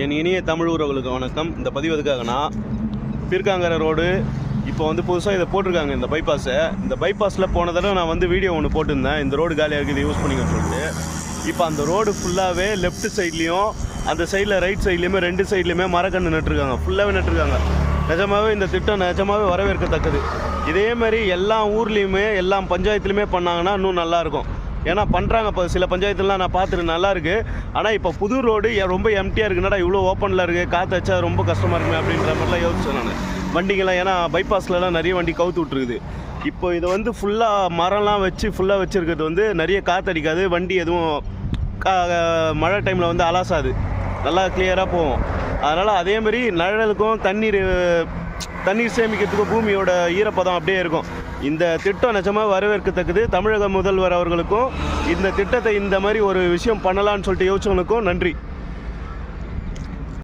என் இனிய தமிழ் உறவுகளுக்கு வணக்கம். இந்த பதிவு எதுக்காகனா, பீர்க்காங்கரை ரோடு இப்போ வந்து புதுசாக இதை போட்டிருக்காங்க, இந்த பைபாஸை. இந்த பைபாஸில் போன தடவை நான் வந்து வீடியோ ஒன்று போட்டிருந்தேன், இந்த ரோடு காலியாக இருக்குது, இதை யூஸ் பண்ணிக்க சொல்லிட்டு. இப்போ அந்த ரோடு ஃபுல்லாகவே லெஃப்ட் சைட்லேயும் அந்த சைடில் ரைட் சைட்லேயுமே 2 சைட்லேயுமே மரக்கன்று நட்டுருக்காங்க, ஃபுல்லாகவே நட்டுருக்காங்க. நிஜமாகவே இந்த திட்டம் நிஜமாகவே வரவேற்கத்தக்கது. இதே மாதிரி எல்லா ஊர்லேயுமே எல்லா பஞ்சாயத்துலையுமே பண்ணாங்கன்னா இன்னும் நல்லாயிருக்கும். ஏன்னா பண்ணுறாங்க, இப்போ சில பஞ்சாயத்துலாம் நான் பார்த்துட்டு நல்லாயிருக்கு. ஆனால் இப்போ புது ரோடு ரொம்ப எம்டியாக இருக்குனாடா, இவ்வளோ ஓப்பனில் இருக்குது, காற்று வச்சா ரொம்ப கஷ்டமாக இருக்குமே அப்படின்ற மாதிரிலாம் யோசிச்சேன் நான். வண்டிங்கெல்லாம் ஏன்னா பைபாஸ்லலாம் நிறைய வண்டி கவுத்து விட்ருக்குது. இப்போ இதை வந்து ஃபுல்லாக மரம்லாம் வச்சு ஃபுல்லாக வச்சுருக்கிறது வந்து நிறைய காற்றடிக்காது, வண்டி எதுவும் மழை டைமில் வந்து அலாசாது, நல்லா கிளியராக போகும். அதனால் அதேமாதிரி நிழலுக்கும் தண்ணீர் சேமிக்கிறதுக்கும் பூமியோட ஈரப்பதம் அப்படியே இருக்கும். இந்த திட்டம் நிஜமாக வரவேற்கத்தக்கது. தமிழக முதல்வர் அவர்களுக்கும் இந்த திட்டத்தை இந்த மாதிரி ஒரு விஷயம் பண்ணலான்னு சொல்லிட்டு யோசிச்சவனுக்கும் நன்றி.